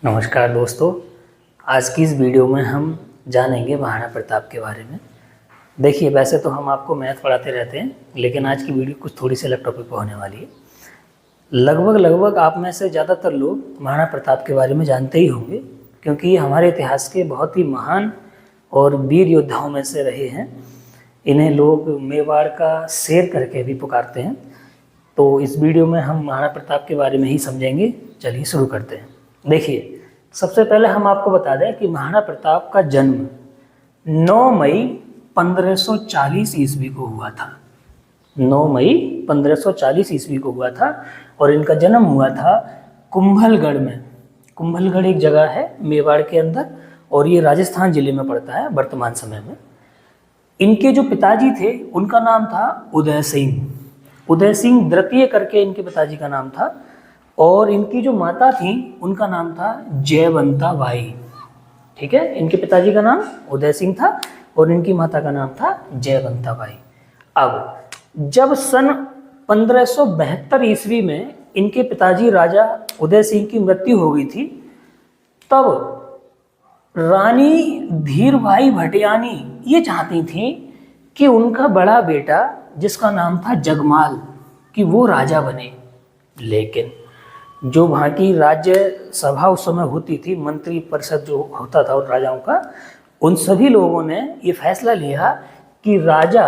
नमस्कार दोस्तों। आज की इस वीडियो में हम जानेंगे महाराणा प्रताप के बारे में। देखिए, वैसे तो हम आपको मैथ पढ़ाते रहते हैं, लेकिन आज की वीडियो कुछ थोड़ी सी अलग टॉपिक पर होने वाली है। लगभग आप में से ज़्यादातर लोग महाराणा प्रताप के बारे में जानते ही होंगे, क्योंकि ये हमारे इतिहास के बहुत ही महान और वीर योद्धाओं में से रहे हैं। इन्हें लोग मेवाड़ का शेर करके भी पुकारते हैं। तो इस वीडियो में हम महाराणा प्रताप के बारे में ही समझेंगे। चलिए शुरू करते हैं। देखिए, सबसे पहले हम आपको बता दें कि महाराणा प्रताप का जन्म 9 मई 1540 ईस्वी को हुआ था। 9 मई 1540 ईस्वी को हुआ था और इनका जन्म हुआ था कुंभलगढ़ में। कुंभलगढ़ एक जगह है मेवाड़ के अंदर और ये राजस्थान जिले में पड़ता है वर्तमान समय में। इनके जो पिताजी थे उनका नाम था उदय सिंह। उदय सिंह द्वितीय करके इनके पिताजी का नाम था और इनकी जो माता थी उनका नाम था जयवंता बाई। ठीक है, इनके पिताजी का नाम उदय सिंह था और इनकी माता का नाम था जयवंता बाई। अब जब सन 1572 ईस्वी में इनके पिताजी राजा उदय सिंह की मृत्यु हो गई थी, तब रानी धीरबाई भटियानी ये चाहती थी कि उनका बड़ा बेटा जिसका नाम था जगमाल कि वो राजा बने। लेकिन जो वहाँ की राज्य सभा उस समय होती थी, मंत्री परिषद जो होता था और राजाओं का, उन सभी लोगों ने ये फैसला लिया कि राजा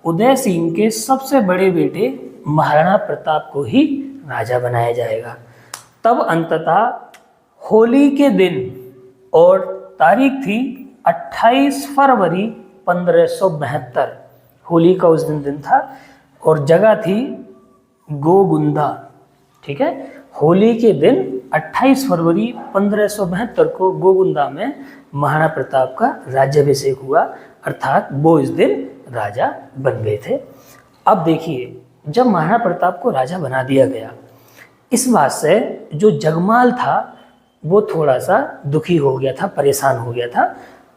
उदय सिंह के सबसे बड़े बेटे महाराणा प्रताप को ही राजा बनाया जाएगा। तब अंततः होली के दिन, और तारीख थी 28 फरवरी 1572, होली का उस दिन था और जगह थी गोगुंदा। ठीक है, होली के दिन 28 फरवरी 1572 को गोगुंदा में महाराणा प्रताप का राज्याभिषेक हुआ, अर्थात वो इस दिन राजा बन गए थे। अब देखिए, जब महाराणा प्रताप को राजा बना दिया गया, इस बात से जो जगमाल था वो थोड़ा सा दुखी हो गया था, परेशान हो गया था।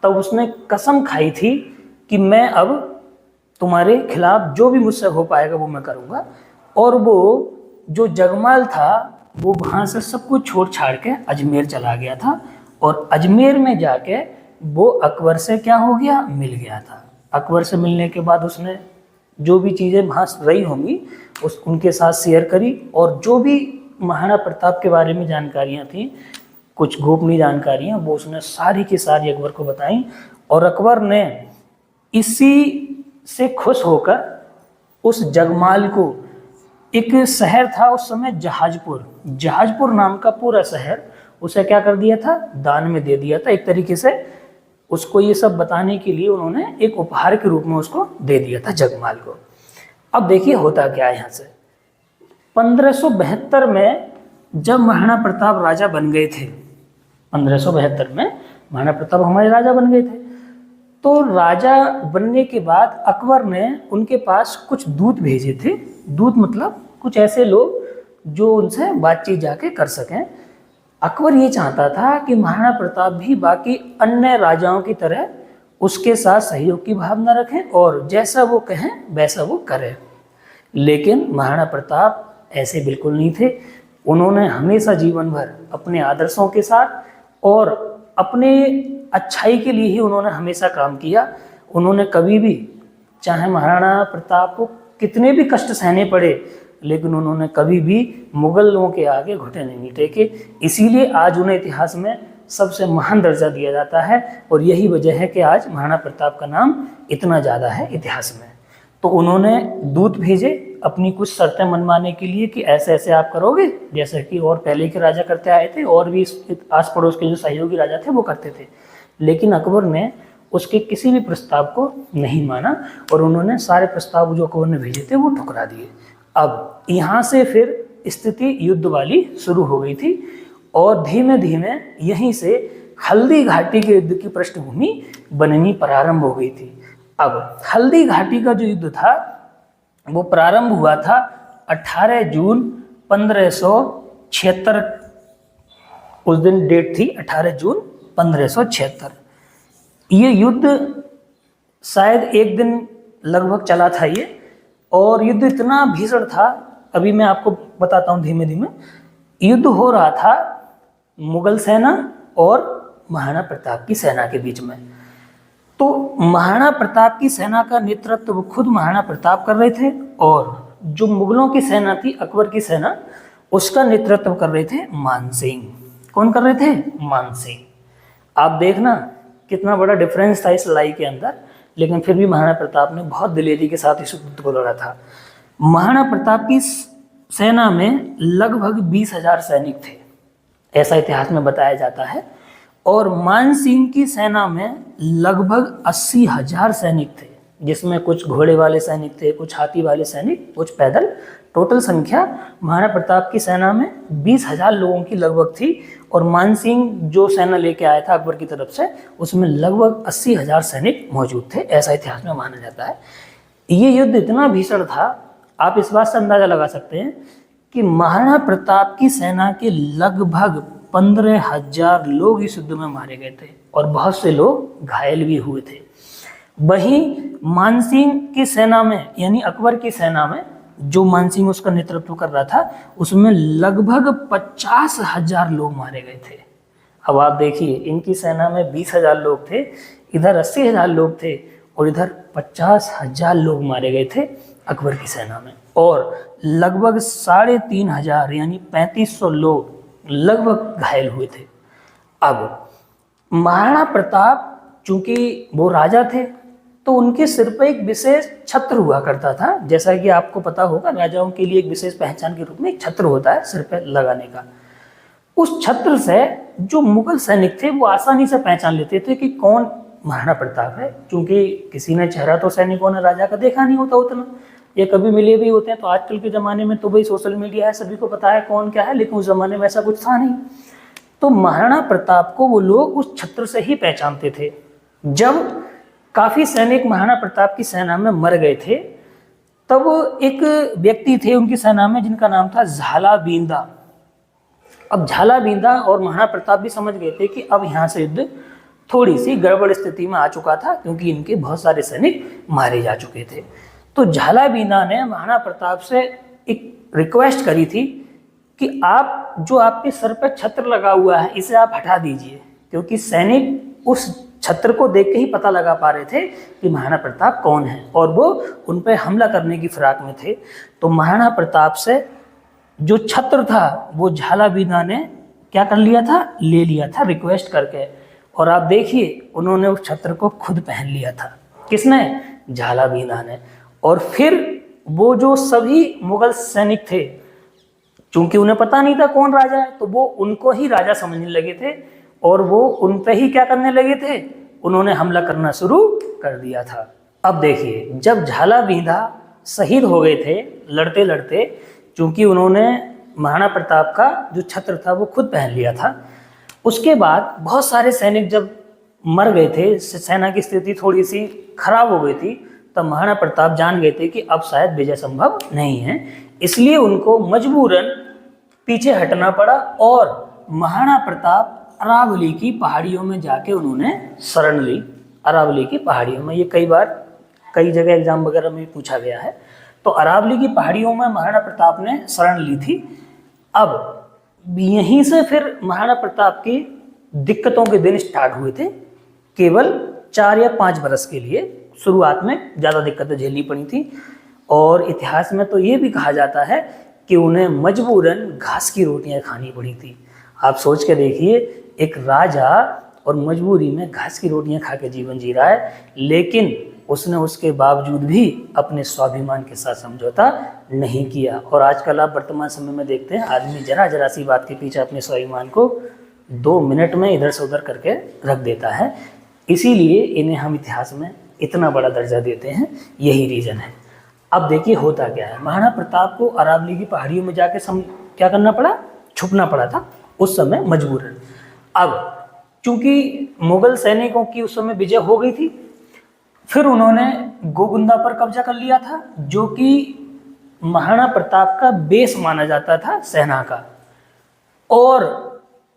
तब उसने कसम खाई थी कि मैं अब तुम्हारे खिलाफ जो भी मुझसे हो पाएगा वो मैं करूँगा। और वो जो जगमाल था वो वहाँ से सब कुछ छोड़ छाड़ के अजमेर चला गया था और अजमेर में जाके वो अकबर से क्या हो गया, मिल गया था। अकबर से मिलने के बाद उसने जो भी चीज़ें वहाँ रही होंगी उनके साथ शेयर करी और जो भी महाराणा प्रताप के बारे में जानकारियाँ थी, कुछ गोपनीय जानकारियाँ, वो उसने सारी की सारी अकबर को बताई। और अकबर ने इसी से खुश होकर उस जगमाल को, एक शहर था उस समय जहाजपुर नाम का पूरा शहर, उसे क्या कर दिया था, दान में दे दिया था। एक तरीके से उसको ये सब बताने के लिए उन्होंने एक उपहार के रूप में उसको दे दिया था जगमाल को। अब देखिए होता क्या है यहाँ से। 1572 में जब महाराणा प्रताप राजा बन गए थे, 1572 में महाराणा प्रताप हमारे राजा बन गए थे, तो राजा बनने के बाद अकबर ने उनके पास कुछ दूत भेजे थे। दूत मतलब कुछ ऐसे लोग जो उनसे बातचीत जाके कर सकें। अकबर ये चाहता था कि महाराणा प्रताप भी बाकी अन्य राजाओं की तरह उसके साथ सहयोग की भावना रखें और जैसा वो कहें वैसा वो करें। लेकिन महाराणा प्रताप ऐसे बिल्कुल नहीं थे। उन्होंने हमेशा जीवन भर अपने आदर्शों के साथ और अपने अच्छाई के लिए ही उन्होंने हमेशा काम किया। उन्होंने कभी भी, चाहे महाराणा प्रताप को कितने भी कष्ट सहने पड़े, लेकिन उन्होंने कभी भी मुगलों के आगे घुटने नहीं टेके। इसीलिए आज उन्हें इतिहास में सबसे महान दर्जा दिया जाता है और यही वजह है कि आज महाराणा प्रताप का नाम इतना ज़्यादा है इतिहास में। तो उन्होंने दूत भेजे अपनी कुछ शर्तें मनवाने के लिए कि ऐसे ऐसे आप करोगे, जैसे कि और पहले के राजा करते आए थे और भी आस पड़ोस के जो सहयोगी राजा थे वो करते थे। लेकिन अकबर ने उसके किसी भी प्रस्ताव को नहीं माना और उन्होंने सारे प्रस्ताव जो अकबर ने भेजे थे वो ठुकरा दिए। अब यहाँ से फिर स्थिति युद्ध वाली शुरू हो गई थी और धीमे धीमे यहीं से हल्दी घाटी के युद्ध की पृष्ठभूमि बननी प्रारंभ हो गई थी। अब हल्दी घाटी का जो युद्ध था वो प्रारंभ हुआ था 18 जून 1576। उस दिन डेट थी 18 जून 1576। ये युद्ध शायद एक दिन लगभग चला था ये, और युद्ध इतना भीषण था, अभी मैं आपको बताता हूँ धीमे धीमे। युद्ध हो रहा था मुगल सेना और महाराणा प्रताप की सेना के बीच में। तो महाराणा प्रताप की सेना का नेतृत्व खुद महाराणा प्रताप कर रहे थे और जो मुगलों की सेना थी, अकबर की सेना, उसका नेतृत्व कर रहे थे मानसिंह। कौन कर रहे थे? मानसिंह। आप देखना कितना बड़ा डिफरेंस था इस लड़ाई के अंदर, लेकिन फिर भी महाराणा प्रताप ने बहुत दिलेरी के साथ इस युद्ध को लड़ा था। महाराणा प्रताप की सेना में लगभग 20,000 सैनिक थे, ऐसा इतिहास में बताया जाता है, और मानसिंह की सेना में लगभग 80,000 सैनिक थे, जिसमें कुछ घोड़े वाले सैनिक थे, कुछ हाथी वाले सैनिक, कुछ पैदल। टोटल संख्या महाराणा प्रताप की सेना में 20,000 लोगों की लगभग थी, और मानसिंह जो सेना लेके आया था अकबर की तरफ से, उसमें लगभग 80,000 सैनिक मौजूद थे, ऐसा इतिहास में माना जाता है। ये युद्ध इतना भीषण था, आप इस बात से अंदाजा लगा सकते हैं कि महाराणा प्रताप की सेना के लगभग 15,000 लोग इस युद्ध में मारे गए थे और बहुत से लोग घायल भी हुए थे। वहीं मानसिंह की सेना में, यानी अकबर की सेना में, जो मानसिंह उसका नेतृत्व कर रहा था, उसमें लगभग 50,000 लोग मारे गए थे। अब आप देखिए, इनकी सेना में 20,000 लोग थे, इधर 80,000 लोग थे, और इधर 50,000 लोग मारे गए थे अकबर की सेना में, और लगभग 3,500 यानी 3,500 लोग लगभग घायल हुए थे। अब महाराणा प्रताप चूंकि वो राजा थे, तो उनके सिर पर एक विशेष छत्र हुआ करता था। जैसा कि आपको पता होगा, राजाओं के लिए एक विशेष पहचान के रूप में एक छत्र होता है सिर पर लगाने का। उस छत्र से जो मुगल सैनिक थे वो आसानी से पहचान लेते थे कि कौन महाराणा प्रताप है, क्योंकि किसी ने चेहरा तो सैनिकों ने राजा का देखा नहीं होता उतना, ये कभी मिले भी होते हैं। तो आजकल के ज़माने में तो भाई सोशल मीडिया है, सभी को पता है कौन क्या है, लेकिन उस ज़माने में ऐसा कुछ था नहीं। तो महाराणा प्रताप को वो लोग उस छत्र से ही पहचानते थे। जब काफ़ी सैनिक महाराणा प्रताप की सेना में मर गए थे, तब एक व्यक्ति थे उनकी सेना में जिनका नाम था झालाबींदा। अब झालाबींदा और महाराणा प्रताप भी समझ गए थे कि अब यहाँ से युद्ध थोड़ी सी गड़बड़ स्थिति में आ चुका था, क्योंकि इनके बहुत सारे सैनिक मारे जा चुके थे। तो झालाबींदा ने महाराणा प्रताप से एक रिक्वेस्ट करी थी कि आप जो आपके सर पर छत्र लगा हुआ है, इसे आप हटा दीजिए, क्योंकि सैनिक उस छत्र को देख के ही पता लगा पा रहे थे कि महाराणा प्रताप कौन है, और वो उन पर हमला करने की फिराक में थे। तो महाराणा प्रताप से जो छत्र था वो झालाबींदा ने क्या कर लिया था, ले लिया था रिक्वेस्ट करके, और आप देखिए उन्होंने उस छत्र को खुद पहन लिया था। किसने? झालाबींदा ने। और फिर वो जो सभी मुगल सैनिक थे, चूंकि उन्हें पता नहीं था कौन राजा है, तो वो उनको ही राजा समझने लगे थे, और वो उन पे ही क्या करने लगे थे, उन्होंने हमला करना शुरू कर दिया था। अब देखिए, जब झालाबींदा शहीद हो गए थे लड़ते लड़ते, चूंकि उन्होंने महाराणा प्रताप का जो छत्र था वो खुद पहन लिया था, उसके बाद बहुत सारे सैनिक जब मर गए थे, सेना की स्थिति थोड़ी सी खराब हो गई थी, तब महाराणा प्रताप जान गए थे कि अब शायद विजय संभव नहीं है। इसलिए उनको मजबूरन पीछे हटना पड़ा, और महाराणा प्रताप अरावली की पहाड़ियों में जाके उन्होंने शरण ली। अरावली की पहाड़ियों में, ये कई जगह एग्जाम वगैरह में भी पूछा गया है। तो अरावली की पहाड़ियों में महाराणा प्रताप ने शरण ली थी। अब यहीं से फिर महाराणा प्रताप की दिक्कतों के दिन स्टार्ट हुए थे। केवल 4 या 5 बरस के लिए शुरुआत में ज़्यादा दिक्कतें झेलनी पड़ी थी, और इतिहास में तो ये भी कहा जाता है कि उन्हें मजबूरन घास की रोटियां खानी पड़ी थी। आप सोच के देखिए, एक राजा और मजबूरी में घास की रोटियां खा के जीवन जी रहा है, लेकिन उसने उसके बावजूद भी अपने स्वाभिमान के साथ समझौता नहीं किया। और आजकल आप वर्तमान समय में देखते हैं, आदमी जरा सी बात के पीछे अपने स्वाभिमान को 2 मिनट में इधर से उधर करके रख देता है। इसीलिए इन्हें हम इतिहास में इतना बड़ा दर्जा देते हैं, यही रीज़न है। अब देखिए होता क्या है, महाराणा प्रताप को अरावली की पहाड़ियों में जाके क्या करना पड़ा, छुपना पड़ा था उस समय मजबूरन। अब चूंकि मुगल सैनिकों की उस समय विजय हो गई थी, फिर उन्होंने गोगुंदा पर कब्जा कर लिया था, जो कि महाराणा प्रताप का बेस माना जाता था सेना का। और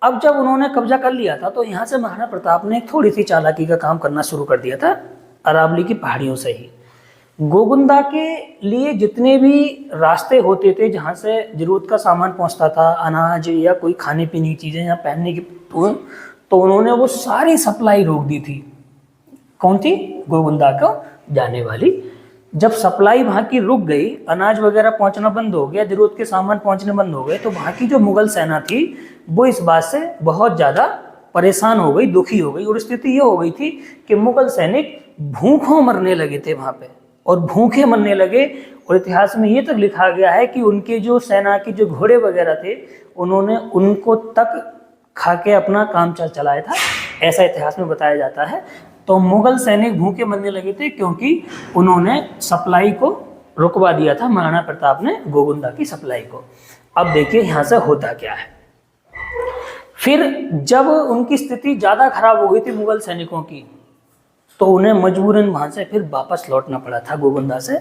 अब जब उन्होंने कब्जा कर लिया था, तो यहाँ से महाराणा प्रताप ने थोड़ी सी चालाकी का काम करना शुरू कर दिया था अरावली की पहाड़ियों से ही। गोगुंदा के लिए जितने भी रास्ते होते थे जहाँ से जरूरत का सामान पहुँचता था, अनाज या कोई खाने पीने की चीज़ें या पहनने की, तो उन्होंने वो सारी सप्लाई रोक दी थी। कौन थी? गोगुंदा को जाने वाली। जब सप्लाई वहाँ की रुक गई, अनाज वगैरह पहुँचना बंद हो गया, जरूरत के सामान पहुँचने बंद हो गए, तो वहाँ की जो मुगल सेना थी वो इस बात से बहुत ज़्यादा परेशान हो गई, दुखी हो गई, और स्थिति ये हो गई थी कि मुगल सैनिक भूखों मरने लगे थे वहाँ पे, और भूखे मरने लगे। और इतिहास में ये तक लिखा गया है कि उनके जो सेना के जो घोड़े वगैरह थे, उन्होंने उनको तक खा के अपना काम चलाया था, ऐसा इतिहास में बताया जाता है। तो मुगल सैनिक भूखे मरने लगे थे क्योंकि उन्होंने सप्लाई को रुकवा दिया था, महाराणा प्रताप ने गोगुंदा की सप्लाई को। अब देखिए यहाँ से होता क्या है। फिर जब उनकी स्थिति ज़्यादा खराब हो गई थी मुगल सैनिकों की, तो उन्हें मजबूरन वहाँ से फिर वापस लौटना पड़ा था गोगुंदा से।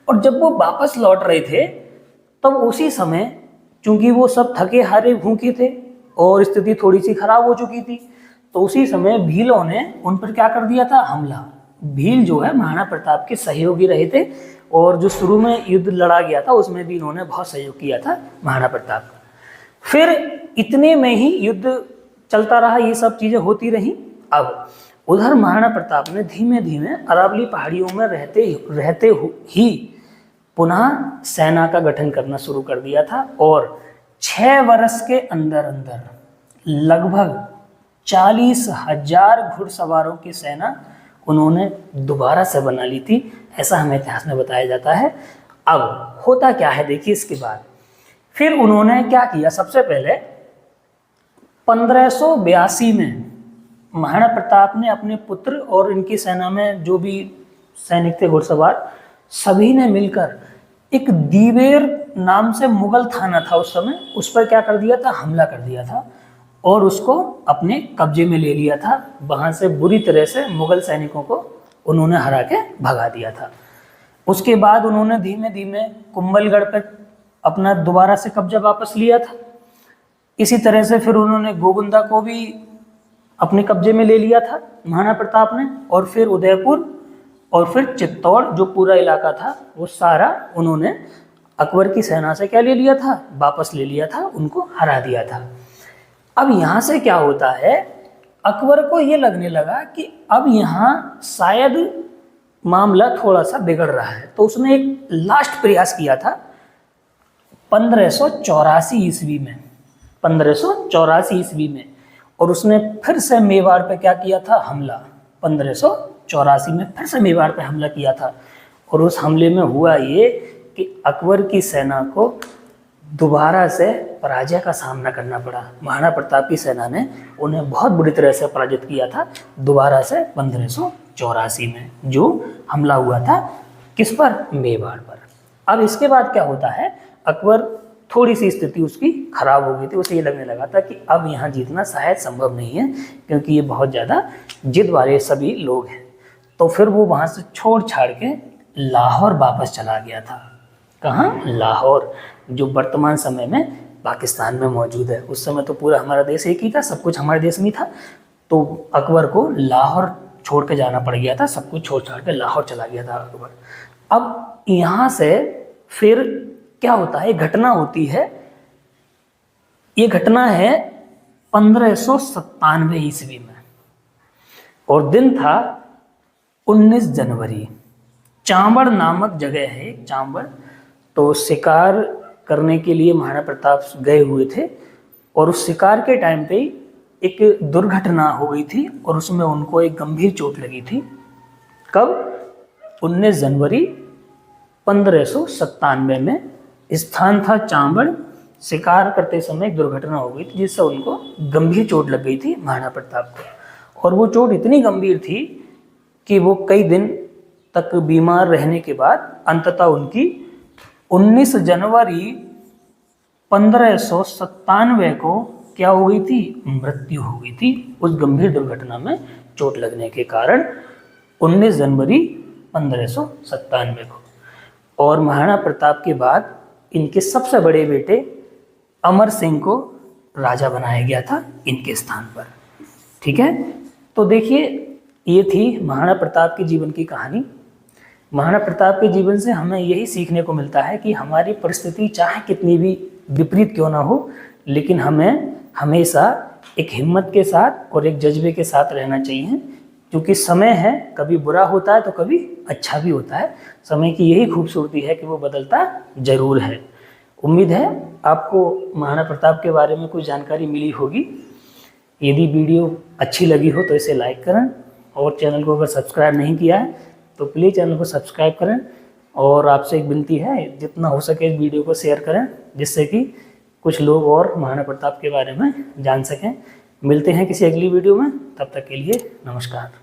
और जब वो वापस लौट रहे थे, तब उसी समय, चूंकि वो सब थके हारे भूखे थे और स्थिति थोड़ी सी खराब हो चुकी थी, तो उसी समय भीलों ने उन पर क्या कर दिया था? हमला। भील जो है महाराणा प्रताप के सहयोगी रहे थे, और जो शुरू में युद्ध लड़ा गया था उसमें भी इन्होंने बहुत सहयोग किया था महाराणा प्रताप का। फिर इतने में ही युद्ध चलता रहा, ये सब चीज़ें होती रही। अब उधर महाराणा प्रताप ने धीमे धीमे अरावली पहाड़ियों में रहते ही पुनः सेना का गठन करना शुरू कर दिया था, और 6 वर्ष के अंदर अंदर लगभग 40,000 घुड़सवारों की सेना उन्होंने दोबारा से बना ली थी, ऐसा हमें इतिहास में बताया जाता है। अब होता क्या है देखिए इसके बाद। फिर उन्होंने क्या किया? सबसे पहले 1582 में महाराणा प्रताप ने अपने पुत्र और इनकी सेना में जो भी सैनिक थे घुड़सवार, सभी ने मिलकर एक दीवेर नाम से मुगल थाना था उस समय, उस पर क्या कर दिया था? हमला कर दिया था, और उसको अपने कब्जे में ले लिया था। वहाँ से बुरी तरह से मुगल सैनिकों को उन्होंने हरा के भगा दिया था। उसके बाद उन्होंने धीमे धीमे कुंभलगढ़ पर अपना दोबारा से कब्जा वापस लिया था। इसी तरह से फिर उन्होंने गोगुंदा को भी अपने कब्जे में ले लिया था महाराणा प्रताप ने, और फिर उदयपुर और फिर चित्तौड़ जो पूरा इलाका था वो सारा उन्होंने अकबर की सेना से क्या ले लिया था? वापस ले लिया था, उनको हरा दिया था। अब यहाँ से क्या होता है, अकबर को ये लगने लगा कि अब यहाँ शायद मामला थोड़ा सा बिगड़ रहा है, तो उसने एक लास्ट प्रयास किया था 1584 ईस्वी में, 1584 ईस्वी में, और उसने फिर से मेवाड़ पे क्या किया था? हमला। 1584 में फिर से मेवाड़ पे हमला किया था, और उस हमले में हुआ ये कि अकबर की सेना को दोबारा से पराजय का सामना करना पड़ा। महाराणा प्रताप की सेना ने उन्हें बहुत बुरी तरह से पराजित किया था दोबारा से 1584 में, जो हमला हुआ था किस पर? मेवाड़ पर। अब इसके बाद क्या होता है, अकबर थोड़ी सी स्थिति उसकी खराब हो गई थी, उसे ये लगने लगा था कि अब यहाँ जीतना शायद संभव नहीं है, क्योंकि ये बहुत ज़्यादा जिद वाले सभी लोग हैं। तो फिर वो वहाँ से छोड़ छाड़ के लाहौर वापस चला गया था। कहाँ? लाहौर, जो वर्तमान समय में पाकिस्तान में मौजूद है। उस समय तो पूरा हमारा देश एक ही था, सब कुछ हमारे देश में था, तो अकबर को लाहौर छोड़ के जाना पड़ गया था, सब कुछ छोड़ छाड़ के लाहौर चला गया था अकबर। अब यहाँ से फिर क्या होता है, घटना होती है, ये घटना है 1597 ईस्वी में, और दिन था 19 जनवरी। चांबड़ नामक जगह है, चांबड़, तो शिकार करने के लिए महाराणा प्रताप गए हुए थे, और उस शिकार के टाइम पे एक दुर्घटना हो गई थी, और उसमें उनको एक गंभीर चोट लगी थी। कब? 19 जनवरी 1597 में। स्थान था चांबड़। शिकार करते समय एक दुर्घटना हो गई थी जिससे उनको गंभीर चोट लग गई थी महाराणा प्रताप को, और वो चोट इतनी गंभीर थी कि वो कई दिन तक बीमार रहने के बाद अंततः उनकी 19 जनवरी 1597 को क्या हो गई थी? मृत्यु हो गई थी उस गंभीर दुर्घटना में चोट लगने के कारण, 19 जनवरी 1597 को। और महाराणा प्रताप के बाद इनके सबसे बड़े बेटे अमर सिंह को राजा बनाया गया था इनके स्थान पर। ठीक है, तो देखिए ये थी महाराणा प्रताप के जीवन की कहानी। महाराणा प्रताप के जीवन से हमें यही सीखने को मिलता है कि हमारी परिस्थिति चाहे कितनी भी विपरीत क्यों ना हो, लेकिन हमें हमेशा एक हिम्मत के साथ और एक जज्बे के साथ रहना चाहिए, क्योंकि समय है, कभी बुरा होता है तो कभी अच्छा भी होता है। समय की यही खूबसूरती है कि वो बदलता ज़रूर है। उम्मीद है आपको महाराणा प्रताप के बारे में कुछ जानकारी मिली होगी। यदि वीडियो अच्छी लगी हो तो इसे लाइक करें, और चैनल को अगर सब्सक्राइब नहीं किया है तो प्लीज़ चैनल को सब्सक्राइब करें। और आपसे एक विनती है, जितना हो सके इस वीडियो को शेयर करें, जिससे कि कुछ लोग और महाराणा प्रताप के बारे में जान सकें। मिलते हैं किसी अगली वीडियो में, तब तक के लिए नमस्कार।